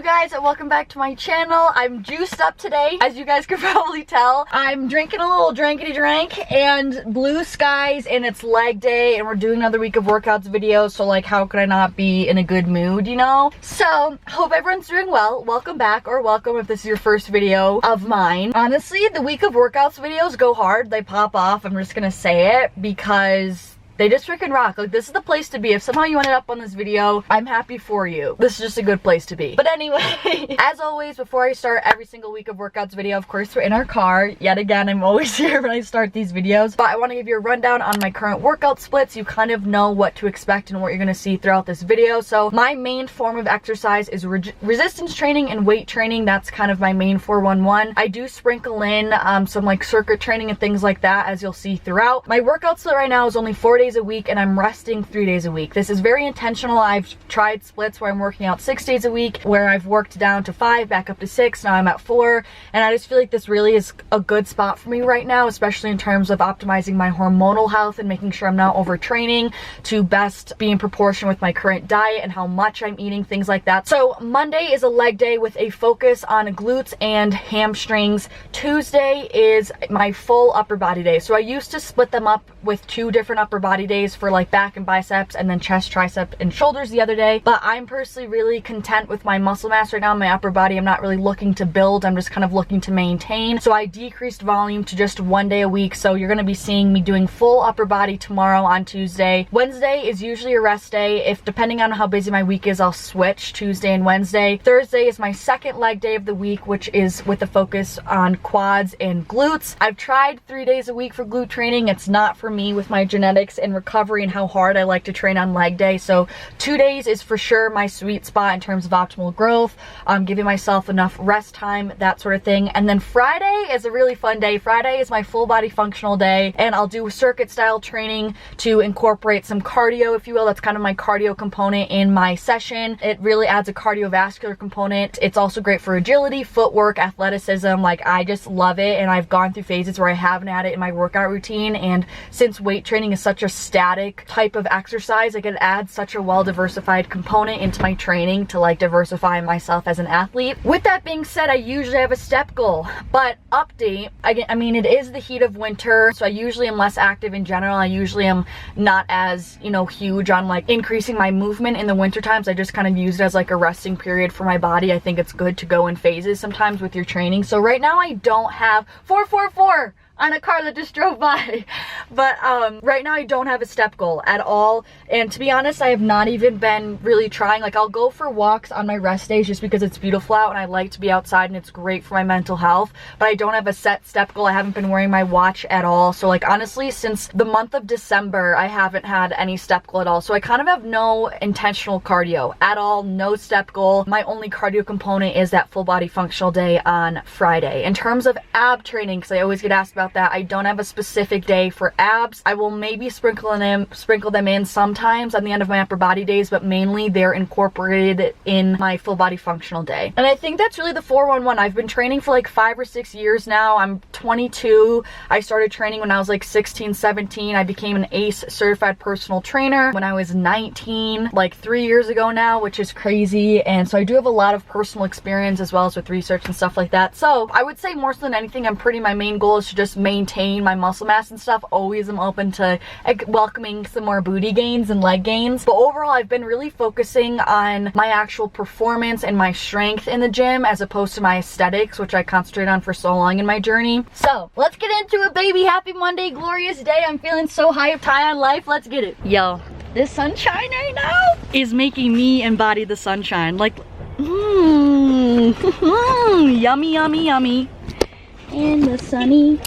guys, and welcome back to my channel. I'm juiced up today, as you guys can probably tell. I'm drinking a little drankety drank and blue skies, and it's leg day, and we're doing another week of workouts videos, so like how could I not be in a good mood, you know? So, hope everyone's doing well. Welcome back, or welcome if this is your first video of mine. Honestly, the week of workouts videos go hard. They pop off. I'm just gonna say it because they just freaking rock. Like, this is the place to be. If somehow you ended up on this video, I'm happy for you. This is just a good place to be. But anyway, as always, before I start every single week of workouts video, of course, we're in our car. Yet again, I'm always here when I start these videos. But I want to give you a rundown on my current workout splits. You kind of know what to expect and what you're going to see throughout this video. So my main form of exercise is resistance training and weight training. That's kind of my main 411. I do sprinkle in some like circuit training and things like that, as you'll see throughout. My workout split right now is only 4 days a week, and I'm resting 3 days a week. This is very intentional. I've tried splits where I'm working out 6 days a week, where I've worked down to 5, back up to 6, now I'm at 4, and I just feel like this really is a good spot for me right now, especially in terms of optimizing my hormonal health and making sure I'm not overtraining to best be in proportion with my current diet and how much I'm eating, things like that. So Monday is a leg day with a focus on glutes and hamstrings. Tuesday is my full upper body day. So I used to split them up with 2 different upper body days for like back and biceps, and then chest, tricep, and shoulders the other day. But I'm personally really content with my muscle mass right now in my upper body. I'm not really looking to build, I'm just kind of looking to maintain. So I decreased volume to just 1 day a week. So you're gonna be seeing me doing full upper body tomorrow on Tuesday. Wednesday is usually a rest day. If depending on how busy my week is, I'll switch Tuesday and Wednesday. Thursday is my second leg day of the week, which is with a focus on quads and glutes. I've tried 3 days a week for glute training. It's not for me with my genetics and recovery and how hard I like to train on leg day. So 2 days is for sure my sweet spot in terms of optimal growth, giving myself enough rest time, that sort of thing. And then Friday is a really fun day. Friday is my full body functional day, and I'll do circuit style training to incorporate some cardio, if you will. That's kind of my cardio component in my session. It really adds a cardiovascular component. It's also great for agility, footwork, athleticism. Like, I just love it, and I've gone through phases where I haven't had it in my workout routine, and since weight training is such a static type of exercise, I could add such a well-diversified component into my training to like diversify myself as an athlete. With that being said, I usually have a step goal, but update, I mean, it is the heat of winter, so I usually am less active in general. I usually am not as, you know, huge on like increasing my movement in the winter times. I just kind of use it as like a resting period for my body. I think it's good to go in phases sometimes with your training. So right now I don't have 444 on a car that just drove by. But right now I don't have a step goal at all. And to be honest, I have not even been really trying. Like, I'll go for walks on my rest days just because it's beautiful out and I like to be outside and it's great for my mental health. But I don't have a set step goal. I haven't been wearing my watch at all. So like, honestly, since the month of December, I haven't had any step goal at all. So I kind of have no intentional cardio at all, no step goal. My only cardio component is that full body functional day on Friday. In terms of ab training, because I always get asked about that, I don't have a specific day for abs. I will maybe sprinkle them in sometimes on the end of my upper body days, but mainly they're incorporated in my full body functional day. And I think that's really the 411. I've been training for like 5 or 6 years now. I'm 22. I started training when I was like 16, 17. I became an ACE certified personal trainer when I was 19, like 3 years ago now, which is crazy. And so I do have a lot of personal experience as well as with research and stuff like that. So I would say more so than anything, my main goal is to just maintain my muscle mass and stuff. Always am open to welcoming some more booty gains and leg gains. But overall, I've been really focusing on my actual performance and my strength in the gym as opposed to my aesthetics, which I concentrated on for so long in my journey. So let's get into it, baby. Happy Monday, glorious day. I'm feeling so hyped, high on life. Let's get it. Yo, this sunshine right now is making me embody the sunshine. Like, yummy, yummy, yummy. And the sunny.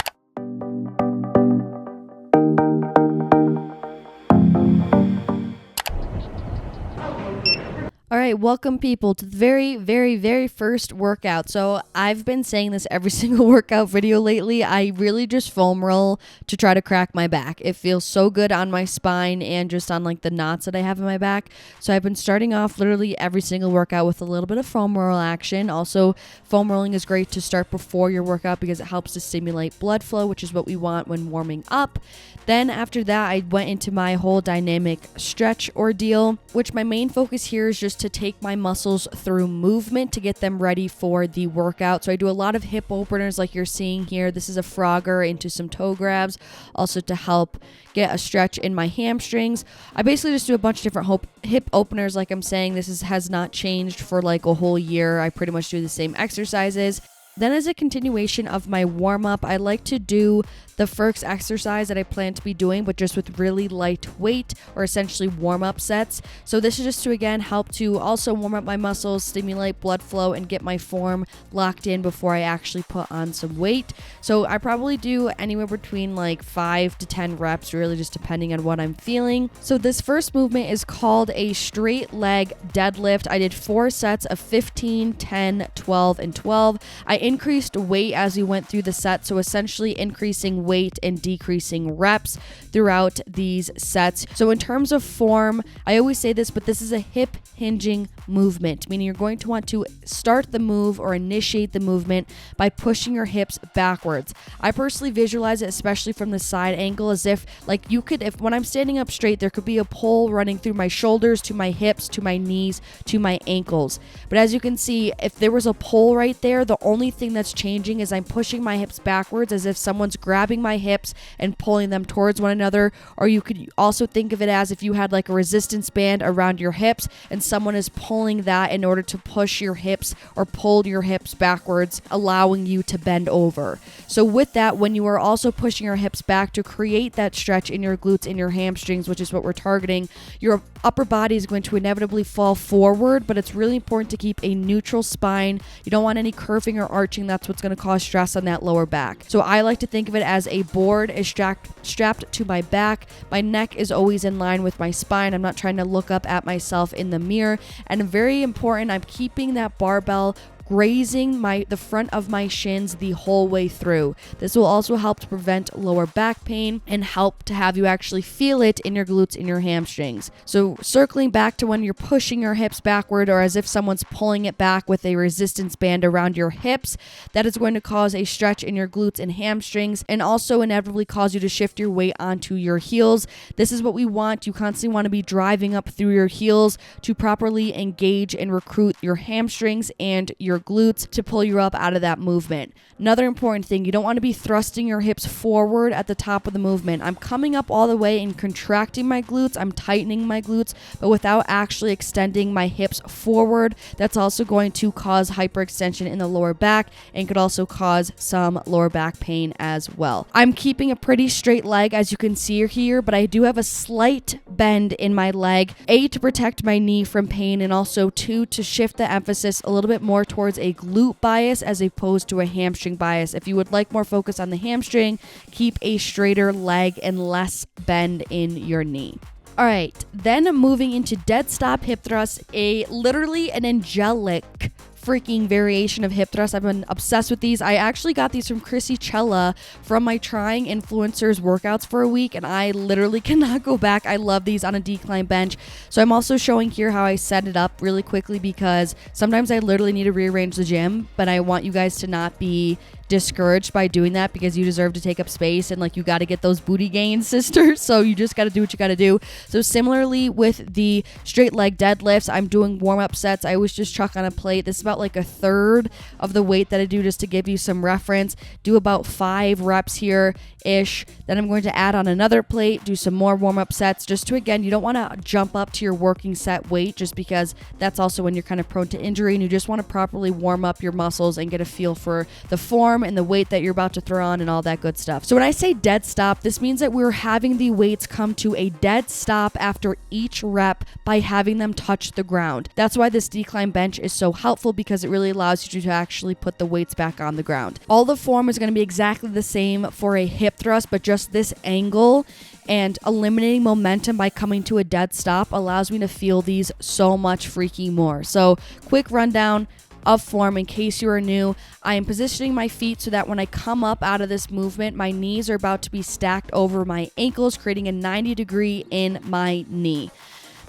All right, welcome people to the very first workout. So I've been saying this every single workout video lately. I really just foam roll to try to crack my back. It feels so good on my spine and just on like the knots that I have in my back. So I've been starting off literally every single workout with a little bit of foam roll action. Also, foam rolling is great to start before your workout because it helps to stimulate blood flow, which is what we want when warming up. Then after that, I went into my whole dynamic stretch ordeal, which my main focus here is just to take my muscles through movement to get them ready for the workout. So I do a lot of hip openers like you're seeing here. This is a frogger into some toe grabs, also to help get a stretch in my hamstrings. I basically just do a bunch of different hip openers. Like I'm saying, has not changed for like a whole year. I pretty much do the same exercises. Then as a continuation of my warm-up, I like to do the first exercise that I plan to be doing, but just with really light weight, or essentially warm-up sets. So this is just to, again, help to also warm up my muscles, stimulate blood flow, and get my form locked in before I actually put on some weight. So I probably do anywhere between like 5 to 10 reps, really just depending on what I'm feeling. So this first movement is called a straight leg deadlift. I did 4 sets of 15, 10, 12, and 12. I increased weight as we went through the set, so essentially increasing weight and decreasing reps throughout these sets. So in terms of form, I always say this, but this is a hip hinging movement, meaning you're going to want to start the move or initiate the movement by pushing your hips backwards. I personally visualize it, especially from the side angle, as if like if when I'm standing up straight, there could be a pole running through my shoulders to my hips to my knees to my ankles. But as you can see, if there was a pole right there, the only thing that's changing is I'm pushing my hips backwards as if someone's grabbing my hips and pulling them towards one another. Or you could also think of it as if you had like a resistance band around your hips and someone is pulling that in order to push your hips or pull your hips backwards, allowing you to bend over. So with that, when you are also pushing your hips back to create that stretch in your glutes and your hamstrings, which is what we're targeting, your upper body is going to inevitably fall forward, but it's really important to keep a neutral spine. You don't want any curving or arching. That's what's going to cause stress on that lower back. So I like to think of it as a board is strapped to my back. My neck is always in line with my spine. I'm not trying to look up at myself in the mirror. And very important, I'm keeping that barbell grazing the front of my shins the whole way through. This will also help to prevent lower back pain and help to have you actually feel it in your glutes and your hamstrings. So circling back to when you're pushing your hips backward, or as if someone's pulling it back with a resistance band around your hips, that is going to cause a stretch in your glutes and hamstrings, and also inevitably cause you to shift your weight onto your heels. This is what we want. You constantly want to be driving up through your heels to properly engage and recruit your hamstrings and your glutes to pull you up out of that movement. Another important thing, you don't want to be thrusting your hips forward at the top of the movement. I'm coming up all the way and contracting my glutes. I'm tightening my glutes, but without actually extending my hips forward. That's also going to cause hyperextension in the lower back and could also cause some lower back pain as well. I'm keeping a pretty straight leg, as you can see here, but I do have a slight bend in my leg, A, to protect my knee from pain, and also 2, to shift the emphasis a little bit more towards a glute bias as opposed to a hamstring bias. If you would like more focus on the hamstring, keep a straighter leg and less bend in your knee. All right, then moving into dead stop hip thrust, literally an angelic freaking variation of hip thrust. I've been obsessed with these. I actually got these from Chrissy Cella from my Trying Influencers workouts for a week, and I literally cannot go back. I love these on a decline bench. So I'm also showing here how I set it up really quickly, because sometimes I literally need to rearrange the gym, but I want you guys to not be discouraged by doing that, because you deserve to take up space and like you got to get those booty gains, sister. So you just got to do what you got to do. So similarly with the straight leg deadlifts, I'm doing warm-up sets. I always just chuck on a plate. This is about like a third of the weight that I do, just to give you some reference. Do about 5 reps here ish. Then I'm going to add on another plate, do some more warm-up sets, just to, again, you don't want to jump up to your working set weight, just because that's also when you're kind of prone to injury, and you just want to properly warm up your muscles and get a feel for the form and the weight that you're about to throw on and all that good stuff. So when I say dead stop, this means that we're having the weights come to a dead stop after each rep by having them touch the ground. That's why this decline bench is so helpful, because it really allows you to actually put the weights back on the ground. All the form is going to be exactly the same for a hip thrust, but just this angle and eliminating momentum by coming to a dead stop allows me to feel these so much freaking more. So quick rundown of form in case you are new. I am positioning my feet so that when I come up out of this movement, my knees are about to be stacked over my ankles, creating a 90 degree in my knee.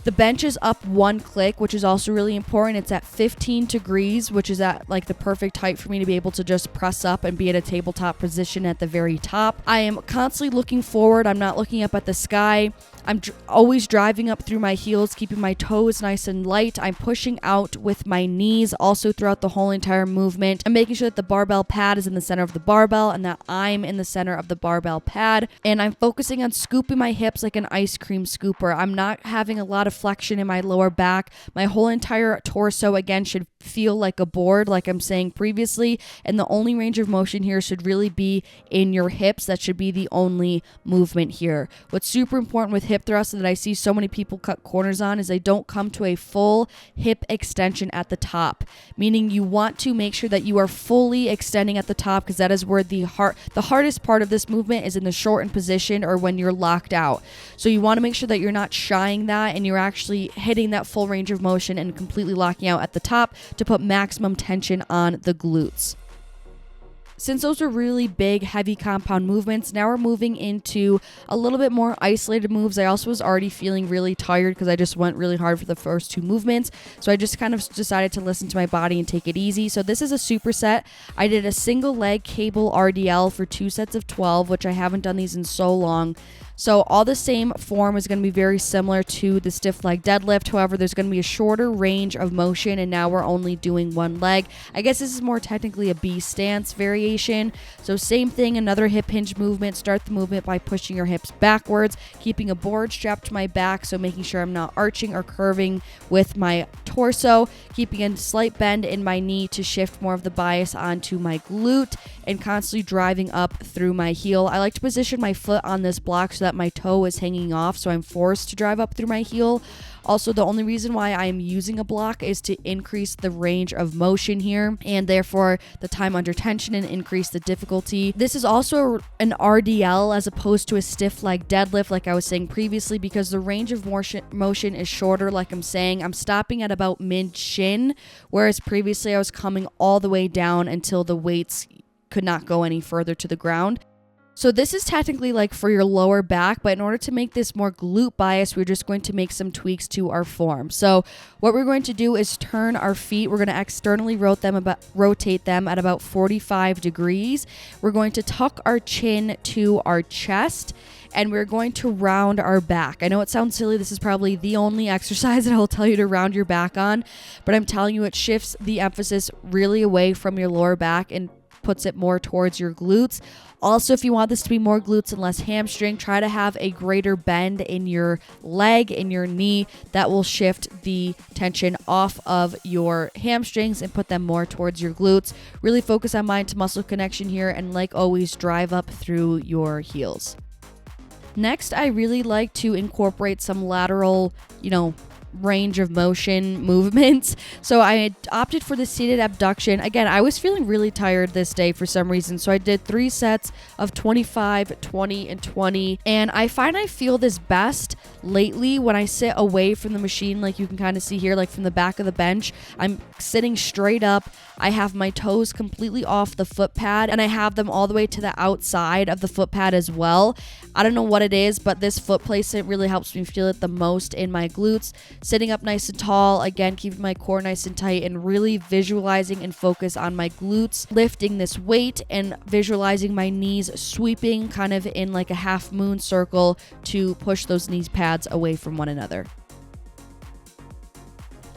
The bench is up 1 click, which is also really important. It's at 15 degrees, which is at like the perfect height for me to be able to just press up and be at a tabletop position at the very top. I am constantly looking forward. I'm not looking up at the sky. I'm always driving up through my heels, keeping my toes nice and light. I'm pushing out with my knees also throughout the whole entire movement. I'm making sure that the barbell pad is in the center of the barbell and that I'm in the center of the barbell pad. And I'm focusing on scooping my hips like an ice cream scooper. I'm not having a lot of flexion in my lower back. My whole entire torso, again, should feel like a board, like I'm saying previously. And the only range of motion here should really be in your hips. That should be the only movement here. What's super important with hip thrusts that I see so many people cut corners on is they don't come to a full hip extension at the top, meaning you want to make sure that you are fully extending at the top, because that is where the hardest part of this movement is in the shortened position or when you're locked out. So you want to make sure that you're not shying that and you're actually hitting that full range of motion and completely locking out at the top to put maximum tension on the glutes. Since those are really big, heavy compound movements, now we're moving into a little bit more isolated moves. I also was already feeling really tired because I just went really hard for the first 2 movements. So I just kind of decided to listen to my body and take it easy. So this is a superset. I did a single leg cable RDL for 2 sets of 12, which I haven't done these in so long. So all the same form is going to be very similar to the stiff leg deadlift. However, there's going to be a shorter range of motion, and now we're only doing 1 leg. I guess this is more technically a B stance variation. So same thing, another hip hinge movement. Start the movement by pushing your hips backwards, keeping a board strapped to my back, so making sure I'm not arching or curving with my torso, keeping a slight bend in my knee to shift more of the bias onto my glute, and constantly driving up through my heel. I like to position my foot on this block so that my toe is hanging off, so I'm forced to drive up through my heel. Also, the only reason why I'm using a block is to increase the range of motion here, and therefore the time under tension and increase the difficulty. This is also an RDL as opposed to a stiff leg deadlift, like I was saying previously, because the range of motion is shorter. Like I'm saying, I'm stopping at about mid shin, whereas previously I was coming all the way down until the weights could not go any further to the ground. So this is technically like for your lower back, but in order to make this more glute bias, we're just going to make some tweaks to our form. So what we're going to do is turn our feet. We're going to externally rotate them at about 45 degrees. We're going to tuck our chin to our chest, and we're going to round our back. I know it sounds silly. This is probably the only exercise that I will tell you to round your back on, but I'm telling you, it shifts the emphasis really away from your lower back and puts it more towards your glutes. Also, if you want this to be more glutes and less hamstring, try to have a greater bend in your leg, in your knee. That will shift the tension off of your hamstrings and put them more towards your glutes. Really focus on mind to muscle connection here, and like always, drive up through your heels. Next, I really like to incorporate some lateral, range of motion movements. So I had opted for the seated abduction. Again, I was feeling really tired this day for some reason, so I did 3 sets of 25, 20, and 20. And I find I feel this best lately when I sit away from the machine, like you can kind of see here, like from the back of the bench. I'm sitting straight up. I have my toes completely off the foot pad, and I have them all the way to the outside of the foot pad as well. I don't know what it is, but this foot placement really helps me feel it the most in my glutes. Sitting up nice and tall, again, keeping my core nice and tight, and really visualizing and focus on my glutes, lifting this weight and visualizing my knees sweeping kind of in like a half moon circle to push those knee pads away from one another.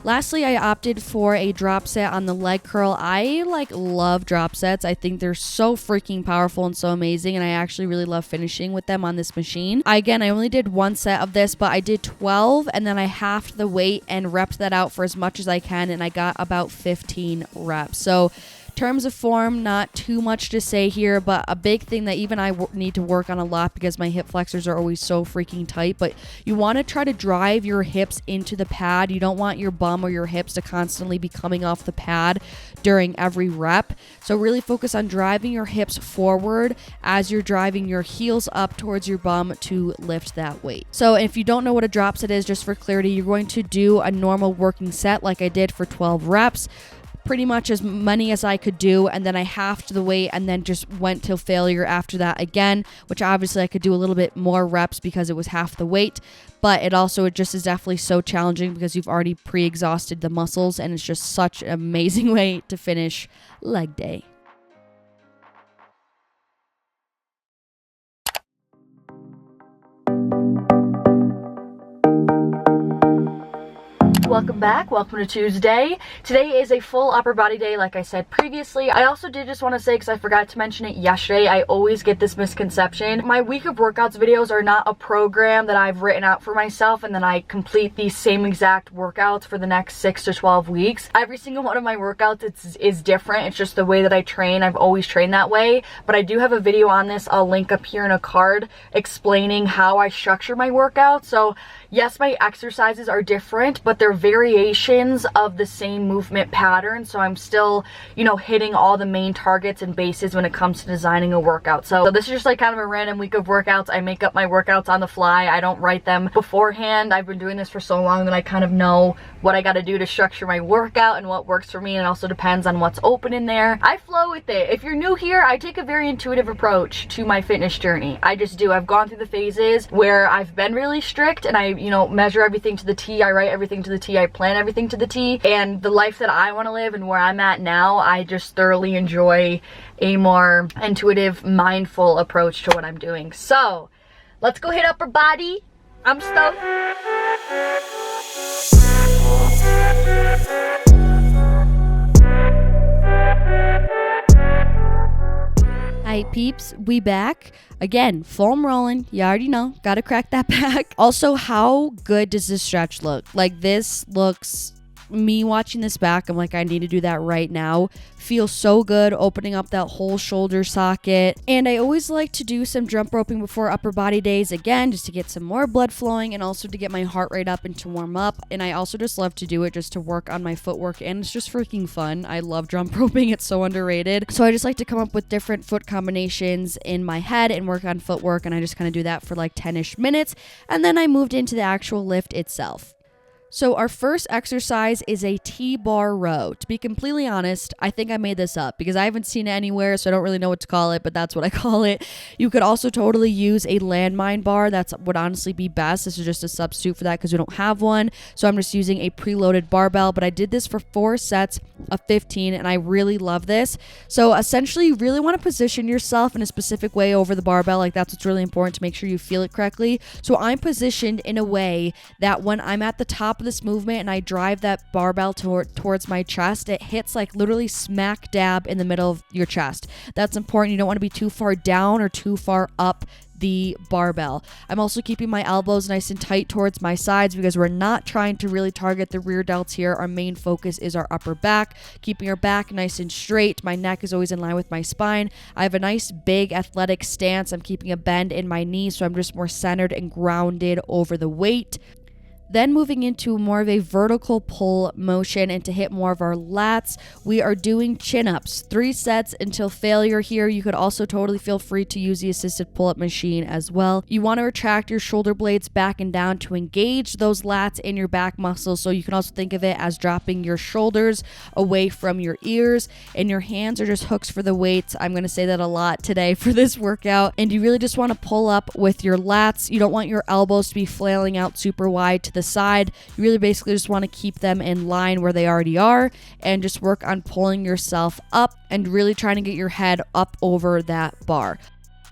Lastly, I opted for a drop set on the leg curl. I love drop sets. I think they're so freaking powerful and so amazing, and I actually really love finishing with them on this machine. I only did 1 set of this, but I did 12, and then I halved the weight and repped that out for as much as I can, and I got about 15 reps. So terms of form, not too much to say here, but a big thing that even I need to work on a lot because my hip flexors are always so freaking tight, but you want to try to drive your hips into the pad. You don't want your bum or your hips to constantly be coming off the pad during every rep. So really focus on driving your hips forward as you're driving your heels up towards your bum to lift that weight. So if you don't know what a drop set is, just for clarity, you're going to do a normal working set like I did for 12 reps. pretty much as many as I could do, and then I halved the weight and then just went till failure after that again, which obviously I could do a little bit more reps because it was half the weight, but it just is definitely so challenging because you've already pre-exhausted the muscles, and it's just such an amazing way to finish leg day. Welcome back. Welcome to Tuesday. Today is a full upper body day, like I said previously. I also did just want to say, because I forgot to mention it yesterday, I always get this misconception. My week of workouts videos are not a program that I've written out for myself and then I complete these same exact workouts for the next 6 to 12 weeks. Every single one of my workouts is different. It's just the way that I train. I've always trained that way, but I do have a video on this. I'll link up here in a card explaining how I structure my workouts. So yes, my exercises are different, but they're variations of the same movement pattern. So I'm still, you know, hitting all the main targets and bases when it comes to designing a workout. So this is just like kind of a random week of workouts. I make up my workouts on the fly. I don't write them beforehand. I've been doing this for so long that I kind of know what I got to do to structure my workout and what works for me. And it also depends on what's open in there. I flow with it. If you're new here, I take a very intuitive approach to my fitness journey. I just do. I've gone through the phases where I've been really strict and I, you know, measure everything to the T. I write everything to the T. I plan everything to the T. And the life that I want to live and where I'm at now, I just thoroughly enjoy a more intuitive, mindful approach to what I'm doing. So let's go hit upper body. I'm stoked. Hi peeps, we back. Again, foam rolling, you already know, gotta crack that back. Also, how good does this stretch look? Like, this looks, me watching this back, I'm like, I need to do that right now. Feels so good, opening up that whole shoulder socket. And I always like to do some jump roping before upper body days, again, just to get some more blood flowing and also to get my heart rate up and to warm up. And I also just love to do it just to work on my footwork, and it's just freaking fun. I love jump roping, it's so underrated. So I just like to come up with different foot combinations in my head and work on footwork, and I just kind of do that for like 10-ish minutes, and then I moved into the actual lift itself. So our first exercise is a Tbar Row. To be completely honest, I think I made this up because I haven't seen it anywhere, so I don't really know what to call it, but that's what I call it. You could also totally use a landmine bar. That would honestly be best. This is just a substitute for that because we don't have one. So I'm just using a preloaded barbell, but I did this for 4 sets of 15, and I really love this. So essentially, you really want to position yourself in a specific way over the barbell. Like, that's what's really important, to make sure you feel it correctly. So I'm positioned in a way that when I'm at the top of this movement and I drive that barbell towards my chest, it hits like literally smack dab in the middle of your chest. That's important. You don't want to be too far down or too far up the barbell. I'm also keeping my elbows nice and tight towards my sides because we're not trying to really target the rear delts here. Our main focus is our upper back, keeping our back nice and straight. My neck is always in line with my spine. I have a nice big athletic stance. I'm keeping a bend in my knees, so I'm just more centered and grounded over the weight. Then moving into more of a vertical pull motion, and to hit more of our lats, we are doing chin-ups. 3 sets until failure here. You could also totally feel free to use the assisted pull-up machine as well. You want to retract your shoulder blades back and down to engage those lats in your back muscles. So you can also think of it as dropping your shoulders away from your ears, and your hands are just hooks for the weights. I'm going to say that a lot today for this workout. And you really just want to pull up with your lats. You don't want your elbows to be flailing out super wide to the side. You really basically just want to keep them in line where they already are, and just work on pulling yourself up and really trying to get your head up over that bar.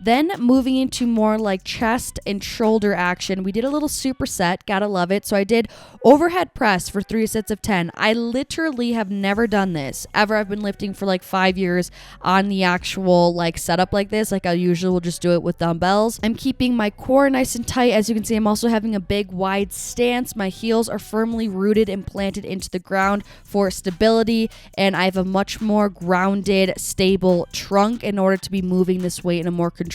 Then moving into more like chest and shoulder action, we did a little superset, gotta love it. So I did overhead press for 3 sets of 10. I literally have never done this ever. I've been lifting for like 5 years on the actual like setup like this. Like I usually will just do it with dumbbells. I'm keeping my core nice and tight. As you can see, I'm also having a big wide stance. My heels are firmly rooted and planted into the ground for stability, and I have a much more grounded, stable trunk in order to be moving this weight in a more controlled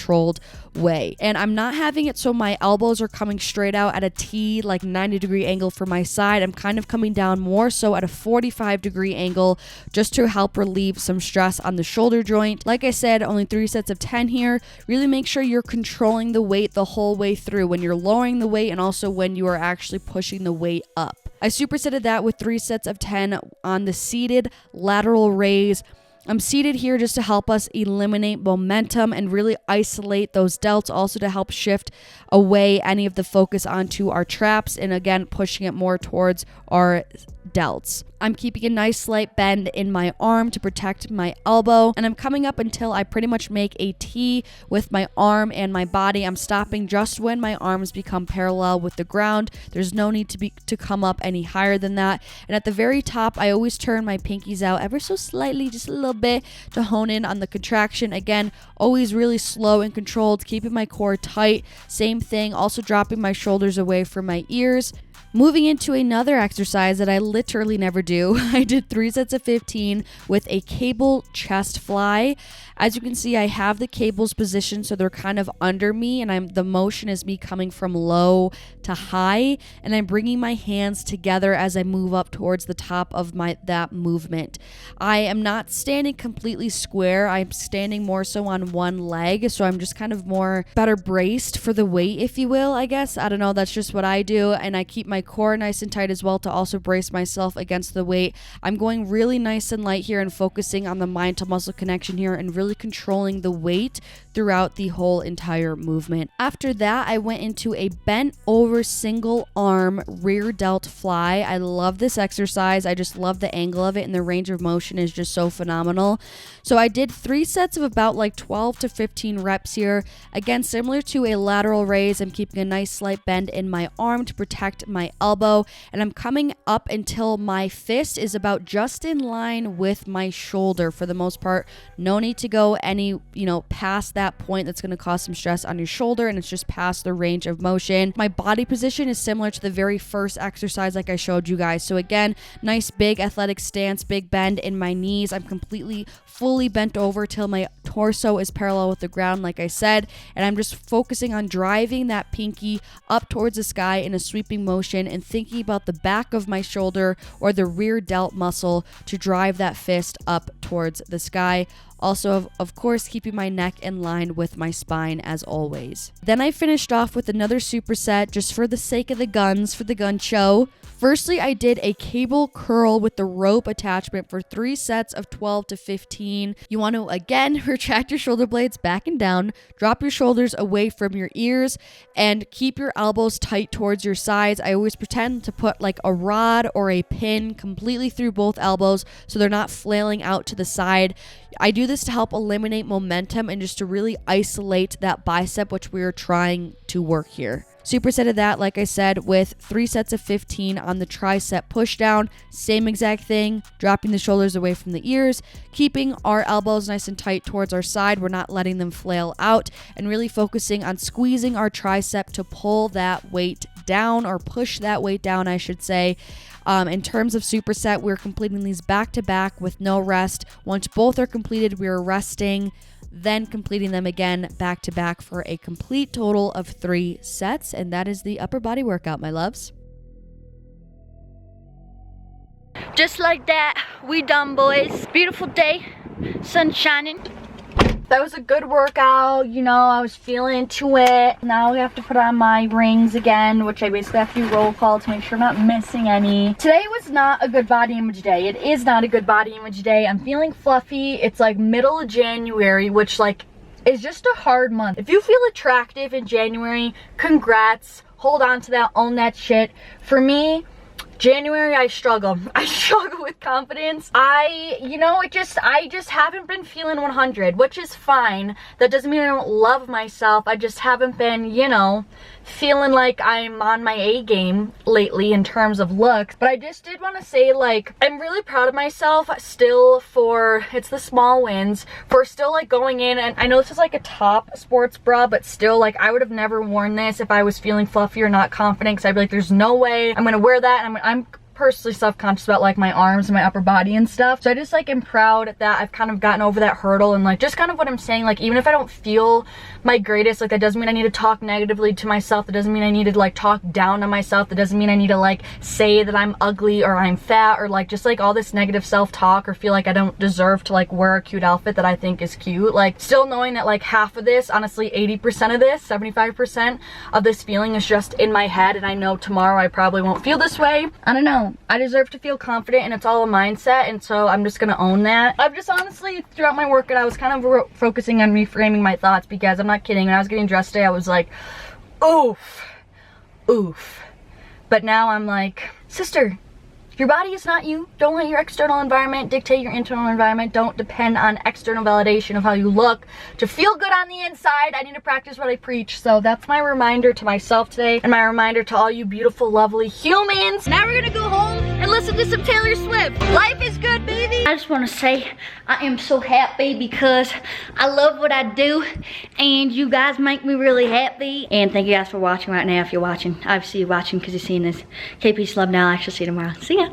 way. And I'm not having it so my elbows are coming straight out at a T, like 90-degree angle for my side. I'm kind of coming down more so at a 45-degree angle, just to help relieve some stress on the shoulder joint. Like I said, only 3 sets of 10 here. Really make sure you're controlling the weight the whole way through when you're lowering the weight, and also when you are actually pushing the weight up. I supersetted that with 3 sets of 10 on the seated lateral raise. I'm seated here just to help us eliminate momentum and really isolate those delts, also to help shift away any of the focus onto our traps, and again, pushing it more towards our delts. I'm keeping a nice slight bend in my arm to protect my elbow, and I'm coming up until I pretty much make a T with my arm and my body. I'm stopping just when my arms become parallel with the ground. There's no need to come up any higher than that. And at the very top, I always turn my pinkies out ever so slightly, just a little bit, to hone in on the contraction. Again, always really slow and controlled, keeping my core tight. Same thing, also dropping my shoulders away from my ears. Moving into another exercise that I literally never do. I did 3 sets of 15 with a cable chest fly. As you can see, I have the cables positioned so they're kind of under me, and the motion is me coming from low to high, and I'm bringing my hands together as I move up towards the top of that movement. I am not standing completely square. I'm standing more so on one leg, so I'm just kind of better braced for the weight, if you will, I guess. I don't know, that's just what I do, and I keep my core nice and tight as well to also brace myself against the weight. I'm going really nice and light here and focusing on the mind to muscle connection here and really controlling the weight throughout the whole entire movement. After that, I went into a bent over single arm rear delt fly. I love this exercise. I just love the angle of it, and the range of motion is just so phenomenal. So I did 3 sets of about like 12 to 15 reps here. Again, similar to a lateral raise, I'm keeping a nice slight bend in my arm to protect my elbow, and I'm coming up until my fist is about just in line with my shoulder for the most part. No need to go any, past that point that's going to cause some stress on your shoulder, and it's just past the range of motion. My body position is similar to the very first exercise like I showed you guys. So again, nice big athletic stance, big bend in my knees. I'm completely fully bent over till my torso is parallel with the ground, like I said, and I'm just focusing on driving that pinky up towards the sky in a sweeping motion and thinking about the back of my shoulder or the rear delt muscle to drive that fist up towards the sky. Also, of course, keeping my neck in line with my spine as always. Then I finished off with another superset just for the sake of the guns, for the gun show. Firstly, I did a cable curl with the rope attachment for 3 sets of 12 to 15. You want to, again, retract your shoulder blades back and down, drop your shoulders away from your ears, and keep your elbows tight towards your sides. I always pretend to put like a rod or a pin completely through both elbows so they're not flailing out to the side. I do this to help eliminate momentum and just to really isolate that bicep, which we are trying to work here. Supersetted that, like I said, with 3 sets of 15 on the tricep push down. Same exact thing, dropping the shoulders away from the ears, keeping our elbows nice and tight towards our side. We're not letting them flail out, and really focusing on squeezing our tricep to pull that weight down, or push that weight down, I should say. In terms of superset, we're completing these back to back with no rest. Once both are completed, we're resting, then completing them again back to back for a complete total of 3 sets. And that is the upper body workout, my loves. Just like that, we done, boys. Beautiful day, sun shining. That was a good workout, I was feeling into it. Now we have to put on my rings again, which I basically have to do roll call to make sure I'm not missing any. Today was not a good body image day. It is not a good body image day. I'm feeling fluffy. It's like middle of January, which is just a hard month. If you feel attractive in January, congrats. Hold on to that, own that shit. For me, January, I struggle. I struggle with confidence. I just haven't been feeling 100, which is fine. That doesn't mean I don't love myself. I just haven't been, feeling like I'm on my A game lately in terms of looks. But I just did want to say, I'm really proud of myself still it's the small wins, for still going in, and I know this is a top sports bra, but still I would have never worn this if I was feeling fluffy or not confident, because I'd be like, there's no way I'm gonna wear that, and I'm personally self-conscious about like my arms and my upper body and stuff. So I just like am proud that I've kind of gotten over that hurdle, and like just kind of what I'm saying, like even if I don't feel my greatest, like that doesn't mean I need to talk negatively to myself. That doesn't mean I need to like talk down on myself. That doesn't mean I need to like say that I'm ugly or I'm fat or like just like all this negative self-talk or feel like I don't deserve to like wear a cute outfit that I think is cute. Like still knowing that like half of this, honestly 80% of this, 75% of this feeling is just in my head, and I know tomorrow I probably won't feel this way. I don't know. I deserve to feel confident, and it's all a mindset, and so I'm just gonna own that. I've just honestly, throughout my workout, I was kind of focusing on reframing my thoughts, because I'm not kidding, when I was getting dressed today, I was like, oof, oof. But now I'm like, sister, your body is not you. Don't let your external environment dictate your internal environment. Don't depend on external validation of how you look to feel good on the inside. I need to practice what I preach. So that's my reminder to myself today, and my reminder to all you beautiful, lovely humans. Now we're gonna go home and listen to some Taylor Swift. Life is good, baby. I just wanna say I am so happy because I love what I do, and you guys make me really happy. And thank you guys for watching right now. If you're watching, obviously you're watching because you're seeing this. Okay, peace, love now. I shall see you tomorrow. See ya.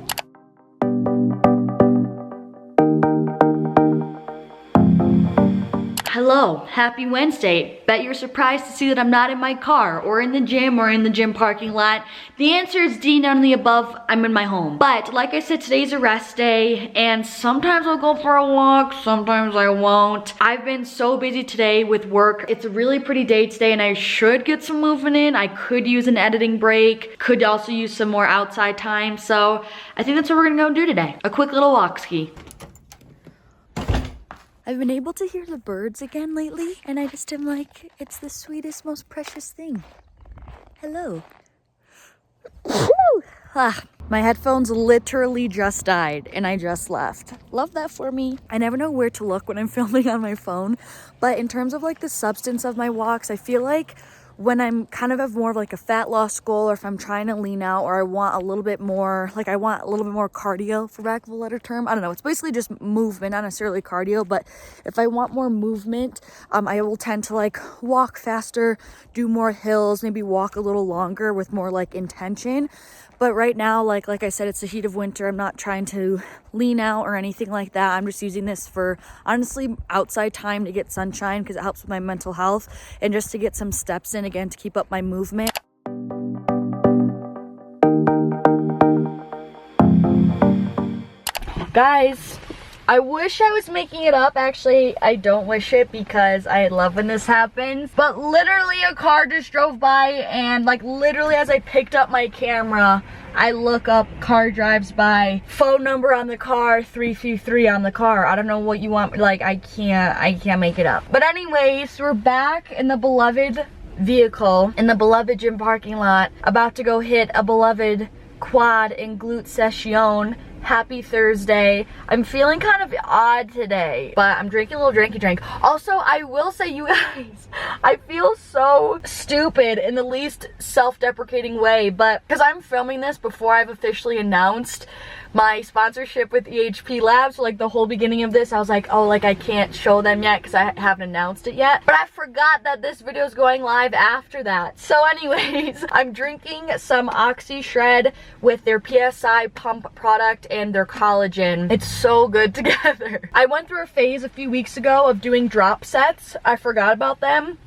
Hello, happy Wednesday. Bet you're surprised to see that I'm not in my car or in the gym or in the gym parking lot. The answer is D, none of the above. I'm in my home. But like I said, today's a rest day, and sometimes I'll go for a walk, sometimes I won't. I've been so busy today with work. It's a really pretty day today, and I should get some movement in. I could use an editing break, could also use some more outside time. So I think that's what we're gonna go do today. A quick little walk ski. I've been able to hear the birds again lately, and I just am like, it's the sweetest, most precious thing. Hello. My headphones literally just died, and I just left. Love that for me. I never know where to look when I'm filming on my phone, but in terms of like the substance of my walks, I feel like when I'm kind of have more of like a fat loss goal, or if I'm trying to lean out, or I want a little bit more, like I want a little bit more cardio, for lack of a better term. I don't know. It's basically just movement, not necessarily cardio, but if I want more movement, I will tend to like walk faster, do more hills, maybe walk a little longer with more like intention. But right now, like I said, it's the heat of winter. I'm not trying to lean out or anything like that. I'm just using this for, honestly, outside time to get sunshine, because it helps with my mental health, and just to get some steps in again to keep up my movement. Guys, I wish I was making it up. Actually, I don't wish it, because I love when this happens. But literally a car just drove by, and like literally as I picked up my camera, I look up, car drives by, phone number on the car, 333 on the car. I don't know what you want, like I can't make it up. But anyways, we're back in the beloved vehicle, in the beloved gym parking lot, about to go hit a beloved quad and glute session. Happy Thursday. I'm feeling kind of odd today, but I'm drinking a little drinky drink. Also, I will say, you guys, I feel so stupid in the least self-deprecating way, but because I'm filming this before I've officially announced my sponsorship with EHP Labs, like the whole beginning of this, I was like, oh, like I can't show them yet because I haven't announced it yet. But I forgot that this video is going live after that. So anyways, I'm drinking some Oxy Shred with their PSI pump product and their collagen. It's so good together. I went through a phase a few weeks ago of doing drop sets. I forgot about them.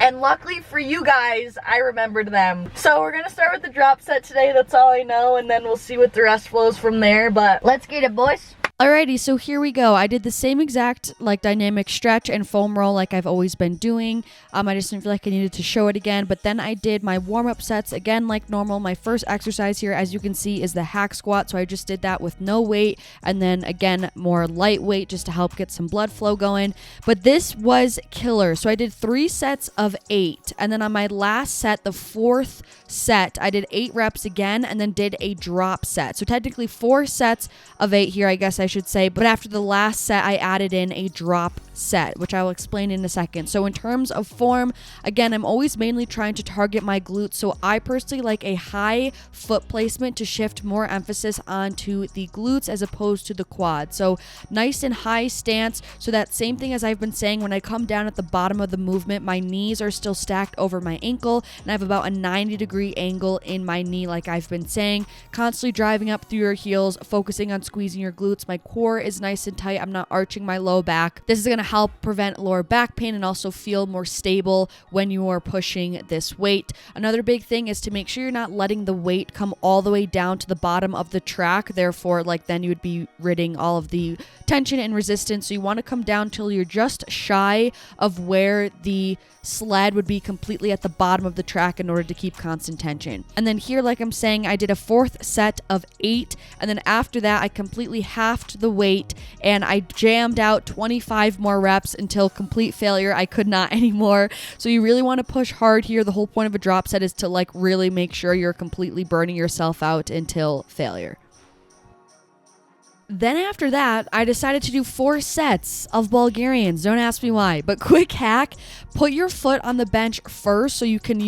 And luckily for you guys, I remembered them. So we're gonna start with the drop set today. That's all I know. And then we'll see what the rest flows from there. But let's get it, boys. Alrighty, so here we go. I did the same exact like dynamic stretch and foam roll like I've always been doing. I just didn't feel like I needed to show it again, but then I did my warm-up sets again like normal. My first exercise here, as you can see, is the hack squat, so I just did that with no weight, and then again more lightweight just to help get some blood flow going. But this was killer. So I did 3 sets of 8, and then on my last set, the 4th set, I did 8 reps again and then did a drop set. So technically 4 sets of 8 here, I guess I should say. But after the last set, I added in a drop set, which I will explain in a second. So in terms of form, again, I'm always mainly trying to target my glutes. So I personally like a high foot placement to shift more emphasis onto the glutes as opposed to the quad. So nice and high stance. So that same thing as I've been saying, when I come down at the bottom of the movement, my knees are still stacked over my ankle, and I have about a 90-degree angle in my knee, like I've been saying, constantly driving up through your heels, focusing on squeezing your glutes. My core is nice and tight. I'm not arching my low back. This is going to help prevent lower back pain and also feel more stable when you are pushing this weight. Another big thing is to make sure you're not letting the weight come all the way down to the bottom of the track. Therefore, like then you would be ridding all of the tension and resistance. So you want to come down till you're just shy of where the sled would be completely at the bottom of the track in order to keep constant tension. And then here, like I'm saying, I did a 4th set of 8, and then after that I completely halved the weight and I jammed out 25 more reps until complete failure. I could not anymore. So you really want to push hard here. The whole point of a drop set is to like really make sure you're completely burning yourself out until failure. Then after that, I decided to do 4 sets of Bulgarians. Don't ask me why, but quick hack, put your foot on the bench first so you can,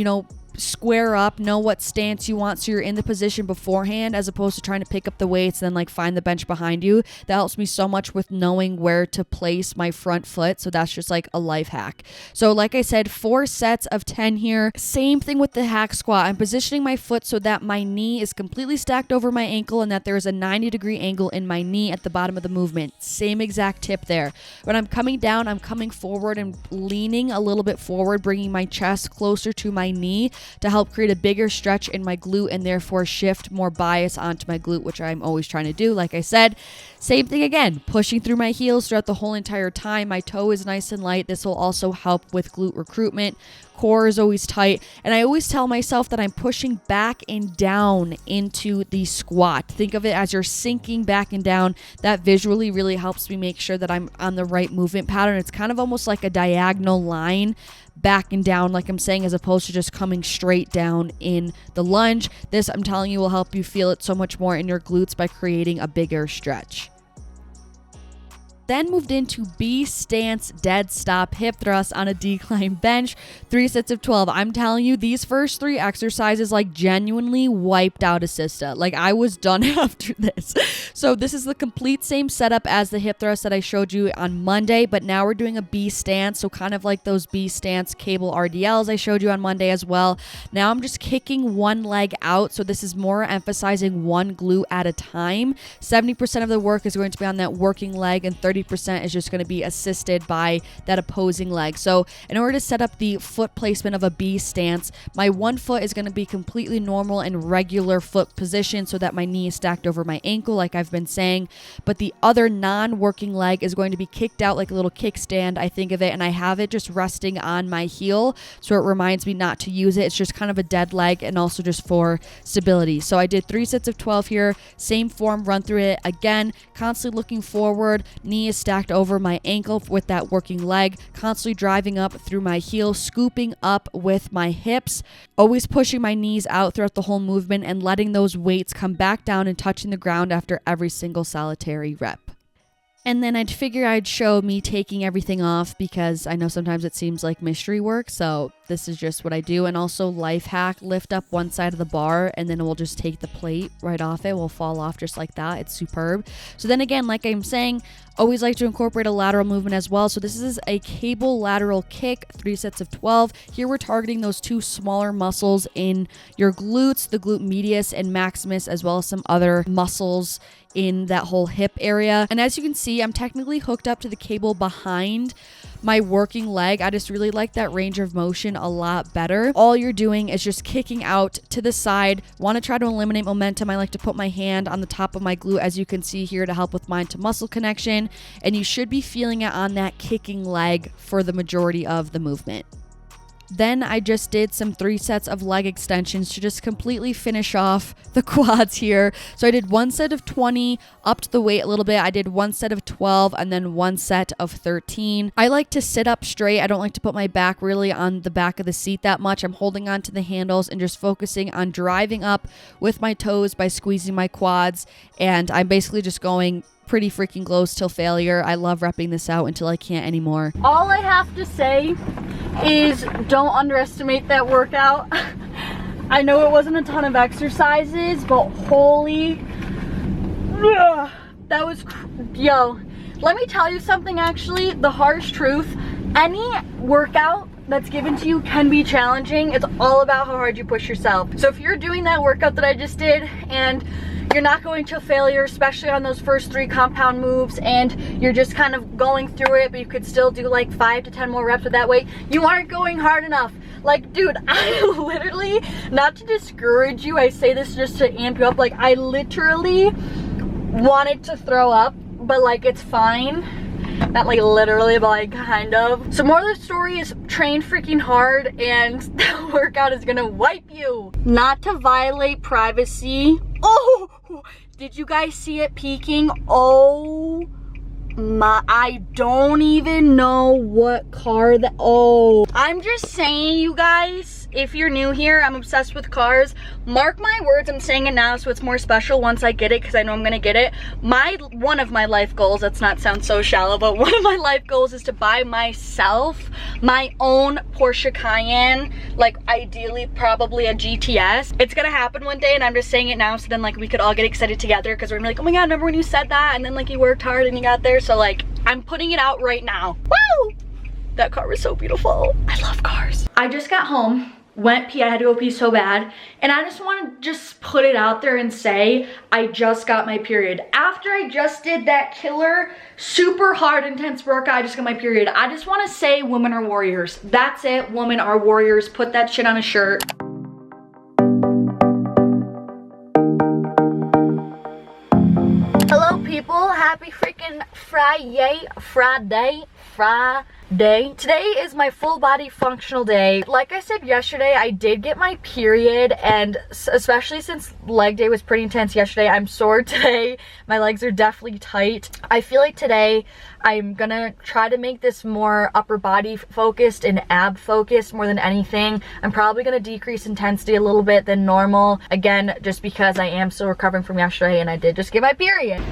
square up, know what stance you want so you're in the position beforehand as opposed to trying to pick up the weights and then like find the bench behind you. That helps me so much with knowing where to place my front foot. So that's just like a life hack. So like I said, 4 sets of 10 here. Same thing with the hack squat. I'm positioning my foot so that my knee is completely stacked over my ankle and that there's a 90-degree angle in my knee at the bottom of the movement. Same exact tip there. When I'm coming down, I'm coming forward and leaning a little bit forward, bringing my chest closer to my knee to help create a bigger stretch in my glute and therefore shift more bias onto my glute, which I'm always trying to do. Like I said, same thing again, pushing through my heels throughout the whole entire time. My toe is nice and light. This will also help with glute recruitment. Core is always tight. And I always tell myself that I'm pushing back and down into the squat. Think of it as you're sinking back and down. That visually really helps me make sure that I'm on the right movement pattern. It's kind of almost like a diagonal line back and down, like I'm saying, as opposed to just coming straight down in the lunge. This, I'm telling you, will help you feel it so much more in your glutes by creating a bigger stretch. Then moved into B stance dead stop hip thrust on a decline bench, 3 sets of 12. I'm telling you, these first 3 exercises like genuinely wiped out Assista. Like I was done after this. So this is the complete same setup as the hip thrust that I showed you on Monday, but now we're doing a B stance. So kind of like those B stance cable RDLs I showed you on Monday as well. Now I'm just kicking one leg out. So this is more emphasizing one glute at a time. 70% of the work is going to be on that working leg and 30% is just going to be assisted by that opposing leg. So in order to set up the foot placement of a B stance, my one foot is going to be completely normal and regular foot position so that my knee is stacked over my ankle, like I've been saying. But the other non-working leg is going to be kicked out like a little kickstand, I think of it, and I have it just resting on my heel. So it reminds me not to use it. It's just kind of a dead leg and also just for stability. So I did 3 sets of 12 here. Same form, run through it again, constantly looking forward, knee is stacked over my ankle with that working leg, constantly driving up through my heel, scooping up with my hips, always pushing my knees out throughout the whole movement and letting those weights come back down and touching the ground after every single solitary rep. And then I'd figure I'd show me taking everything off because I know sometimes it seems like mystery work. So this is just what I do. And also life hack, lift up one side of the bar and then we'll just take the plate right off it. Will fall off just like that. It's superb. So then again, like I'm saying, always like to incorporate a lateral movement as well. So this is a cable lateral kick, 3 sets of 12. Here we're targeting those 2 smaller muscles in your glutes, the glute medius and maximus, as well as some other muscles in that whole hip area. And as you can see, I'm technically hooked up to the cable behind my working leg. I just really like that range of motion a lot better. All you're doing is just kicking out to the side. Want to try to eliminate momentum. I like to put my hand on the top of my glute, as you can see here, to help with mind to muscle connection. And you should be feeling it on that kicking leg for the majority of the movement. Then I just did some 3 sets of leg extensions to just completely finish off the quads here. So I did 1 set of 20, upped the weight a little bit. I did 1 set of 12 and then 1 set of 13. I like to sit up straight. I don't like to put my back really on the back of the seat that much. I'm holding on to the handles and just focusing on driving up with my toes by squeezing my quads. And I'm basically just going pretty freaking close till failure. I love repping this out until I can't anymore. All I have to say is don't underestimate that workout. I know it wasn't a ton of exercises, but holy, that was, yo, let me tell you something actually, the harsh truth, any workout that's given to you can be challenging. It's all about how hard you push yourself. So if you're doing that workout that I just did and you're not going to failure, especially on those first 3 compound moves, and you're just kind of going through it, but you could still do like 5 to 10 more reps with that weight, you aren't going hard enough. Like, dude, I literally, not to discourage you, I say this just to amp you up, like I literally wanted to throw up, but like it's fine. Not like literally, but like kind of. So more of the story is train freaking hard and the workout is gonna wipe you. Not to violate privacy. Oh, did you guys see it peaking? Oh my, I don't even know what car that, oh. I'm just saying, you guys, if you're new here, I'm obsessed with cars. Mark my words, I'm saying it now so it's more special once I get it, because I know I'm gonna get it. One of my life goals, let's not sound so shallow, but one of my life goals is to buy myself my own Porsche Cayenne, like ideally probably a GTS. It's gonna happen one day, and I'm just saying it now so then like we could all get excited together, because we're gonna be like, oh my god, remember when you said that? And then like you worked hard and you got there. So like, I'm putting it out right now. Woo! That car was so beautiful. I love cars. I just got home, went pee, I had to go pee so bad, and I just want to just put it out there and say I just got my period. After I just did that killer, super hard, intense workout, I just got my period. I just want to say women are warriors. That's it, women are warriors. Put that shit on a shirt. Hello people, happy freaking Friday. Today is my full body functional day. Like I said yesterday, I did get my period, and especially since leg day was pretty intense yesterday, I'm sore today. My legs are definitely tight. I feel like today I'm gonna try to make this more upper body focused and ab focused more than anything. I'm probably gonna decrease intensity a little bit than normal, again, just because I am still recovering from yesterday and I did just get my period.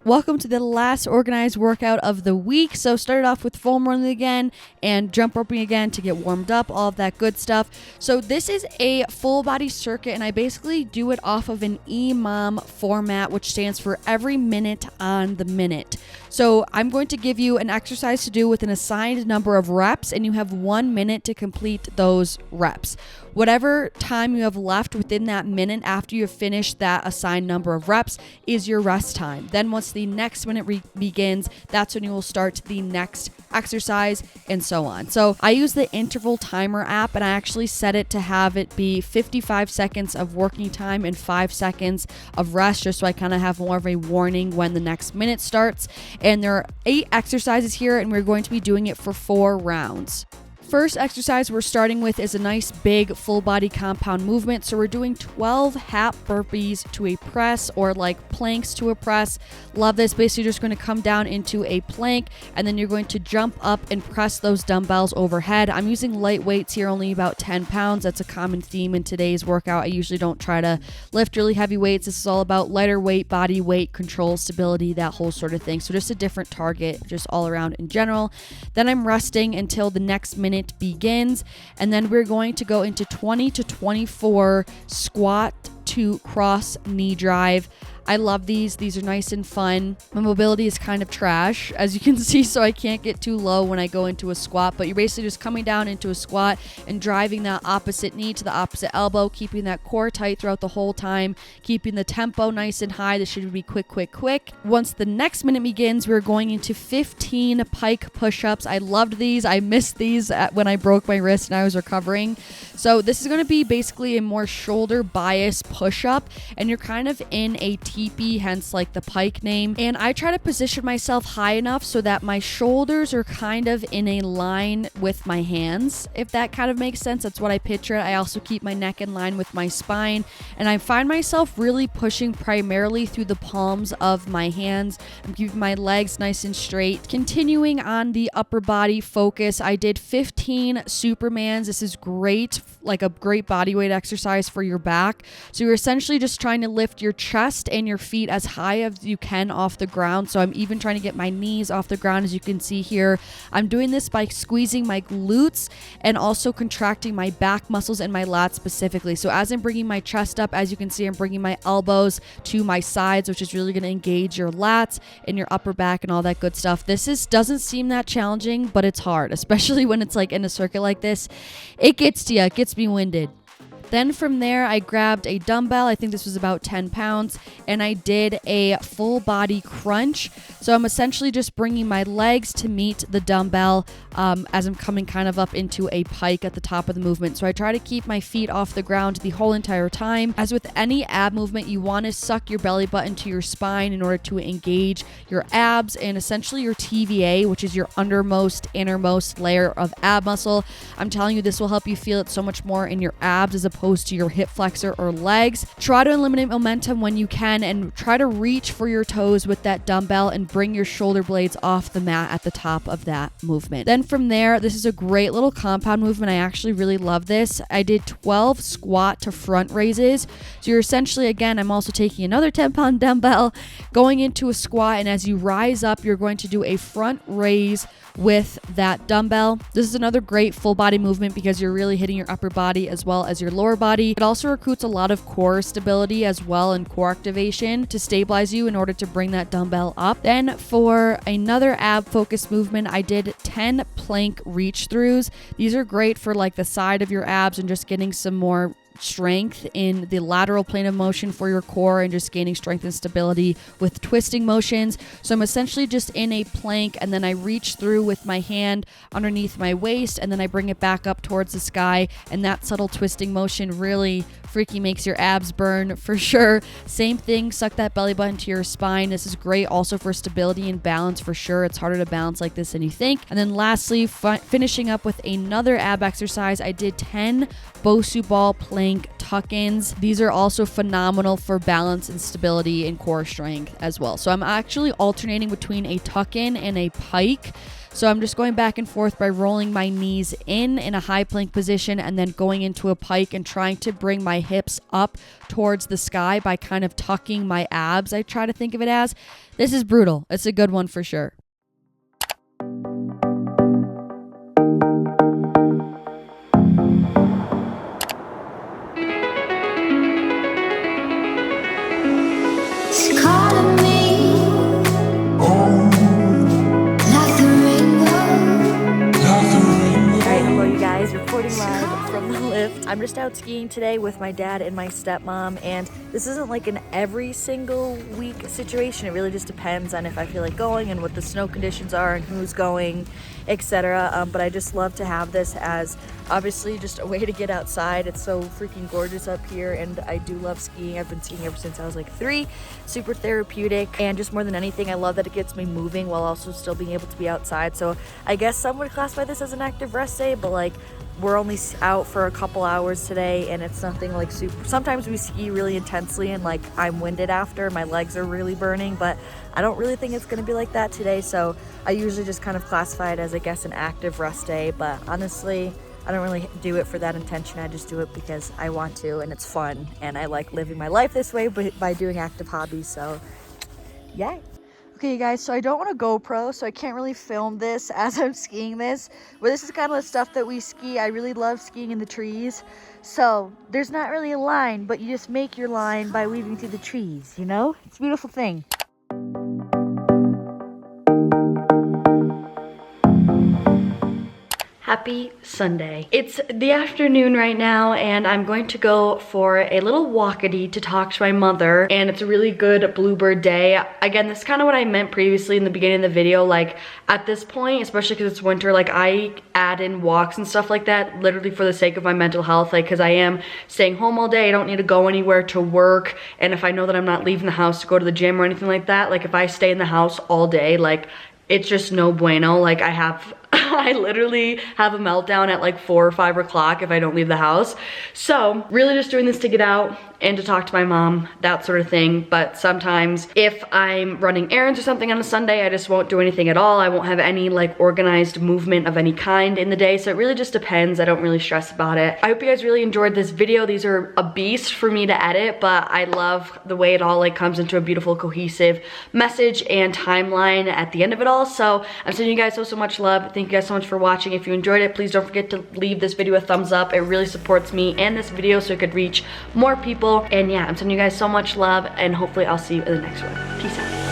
Welcome to the last organized workout of the week. So started off with foam rolling again and jump roping again to get warmed up, all of that good stuff. So this is a full body circuit, and I basically do it off of an EMOM format, which stands for every minute on the minute. So I'm going to give you an exercise to do with an assigned number of reps, and you have 1 minute to complete those reps. Whatever time you have left within that minute after you have finished that assigned number of reps is your rest time. Then once the next minute begins, that's when you will start the next exercise, and so on. So I use the interval timer app, and I actually set it to have it be 55 seconds of working time and 5 seconds of rest, just so I kind of have more of a warning when the next minute starts. And there are 8 exercises here, and we're going to be doing it for 4 rounds. First exercise we're starting with is a nice big full body compound movement. So we're doing 12 hap burpees to a press, or like planks to a press. Love this. Basically just going to come down into a plank, and then you're going to jump up and press those dumbbells overhead. I'm using light weights here, only about 10 pounds. That's a common theme in today's workout. I usually don't try to lift really heavy weights. This is all about lighter weight, body weight, control, stability, that whole sort of thing. So just a different target, just all around in general. Then I'm resting until the next minute begins, and then we're going to go into 20 to 24 squat to cross knee drive. I love these. These are nice and fun. My mobility is kind of trash, as you can see, so I can't get too low when I go into a squat, but you're basically just coming down into a squat and driving that opposite knee to the opposite elbow, keeping that core tight throughout the whole time, keeping the tempo nice and high. This should be quick. Once the next minute begins, we're going into 15 pike push-ups. I loved these. I missed these when I broke my wrist and I was recovering. So this is going to be basically a more shoulder bias push-up, and you're kind of in a teepee, hence like the pike name. And I try to position myself high enough so that my shoulders are kind of in a line with my hands, if that kind of makes sense. That's what I picture it. I also keep my neck in line with my spine, and I find myself really pushing primarily through the palms of my hands. I'm keeping my legs nice and straight. Continuing on the upper body focus, I did 15 Supermans. This is great like a great body weight exercise for your back. So you're essentially just trying to lift your chest and your feet as high as you can off the ground. So I'm even trying to get my knees off the ground, as you can see here. I'm doing this by squeezing my glutes and also contracting my back muscles and my lats specifically. So as I'm bringing my chest up, as you can see, I'm bringing my elbows to my sides, which is really going to engage your lats and your upper back and all that good stuff. Doesn't seem that challenging, but it's hard, especially when it's like in a circuit like this. It gets to you, it gets me winded. Then from there, I grabbed a dumbbell. I think this was about 10 pounds, and I did a full body crunch. So I'm essentially just bringing my legs to meet the dumbbell as I'm coming kind of up into a pike at the top of the movement. So I try to keep my feet off the ground the whole entire time. As with any ab movement, you want to suck your belly button to your spine in order to engage your abs and essentially your TVA, which is your innermost layer of ab muscle. I'm telling you, this will help you feel it so much more in your abs as opposed to your hip flexor or legs. Try to eliminate momentum when you can and try to reach for your toes with that dumbbell and bring your shoulder blades off the mat at the top of that movement. Then from there, this is a great little compound movement. I actually really love this. I did 12 squat to front raises. So you're essentially, again, I'm also taking another 10-pound dumbbell, going into a squat, and as you rise up, you're going to do a front raise with that dumbbell. This is another great full body movement because you're really hitting your upper body as well as your lower body. It also recruits a lot of core stability as well and core activation to stabilize you in order to bring that dumbbell up. Then for another ab focused movement, I did 10 plank reach throughs. These are great for like the side of your abs and just getting some more strength in the lateral plane of motion for your core and just gaining strength and stability with twisting motions. So I'm essentially just in a plank, and then I reach through with my hand underneath my waist, and then I bring it back up towards the sky, and that subtle twisting motion really freaking makes your abs burn for sure. Same thing, suck that belly button to your spine. This is great also for stability and balance for sure. It's harder to balance like this than you think. And then lastly, finishing up with another ab exercise, I did 10 Bosu ball plank tuck-ins. These are also phenomenal for balance and stability and core strength as well. So I'm actually alternating between a tuck-in and a pike. So I'm just going back and forth by rolling my knees in a high plank position and then going into a pike and trying to bring my hips up towards the sky by kind of tucking my abs. I try to think of it as. This is brutal. It's a good one for sure. Reporting live from the lift. I'm just out skiing today with my dad and my stepmom, and this isn't like an every single week situation. It really just depends on if I feel like going and what the snow conditions are and who's going, etc. But I just love to have this as obviously just a way to get outside. It's so freaking gorgeous up here, and I do love skiing. I've been skiing ever since I was like 3. Super therapeutic, and just more than anything, I love that it gets me moving while also still being able to be outside. So I guess some would classify this as an active rest day, but like we're only out for a couple hours today, and it's nothing like super. Sometimes we ski really intensely and like I'm winded after, my legs are really burning, but I don't really think it's going to be like that today. So I usually just kind of classify it as, I guess, an active rest day, but honestly I don't really do it for that intention. I just do it because I want to, and it's fun, and I like living my life this way by doing active hobbies. So yeah. Okay guys, so I don't want a GoPro, so I can't really film this as I'm skiing this, but this is kind of the stuff that we ski. I really love skiing in the trees. So there's not really a line, but you just make your line by weaving through the trees, you know? It's a beautiful thing. Happy Sunday. It's the afternoon right now, and I'm going to go for a little walkity to talk to my mother, and it's a really good bluebird day. Again, this is kind of what I meant previously in the beginning of the video. Like at this point, especially because it's winter, like I add in walks and stuff like that literally for the sake of my mental health, like because I am staying home all day. I don't need to go anywhere to work, and if I know that I'm not leaving the house to go to the gym or anything like that, like if I stay in the house all day, like it's just no bueno. Like I have I literally have a meltdown at like 4 or 5 o'clock if I don't leave the house. So really just doing this to get out and to talk to my mom, that sort of thing. But sometimes if I'm running errands or something on a Sunday, I just won't do anything at all. I won't have any like organized movement of any kind in the day. So it really just depends. I don't really stress about it. I hope you guys really enjoyed this video. These are a beast for me to edit, but I love the way it all like comes into a beautiful cohesive message and timeline at the end of it all. So I'm sending you guys so much love. Thank you guys so much for watching. If you enjoyed it, please don't forget to leave this video a thumbs up. It really supports me and this video so it could reach more people. And yeah, I'm sending you guys so much love, and hopefully I'll see you in the next one. Peace out.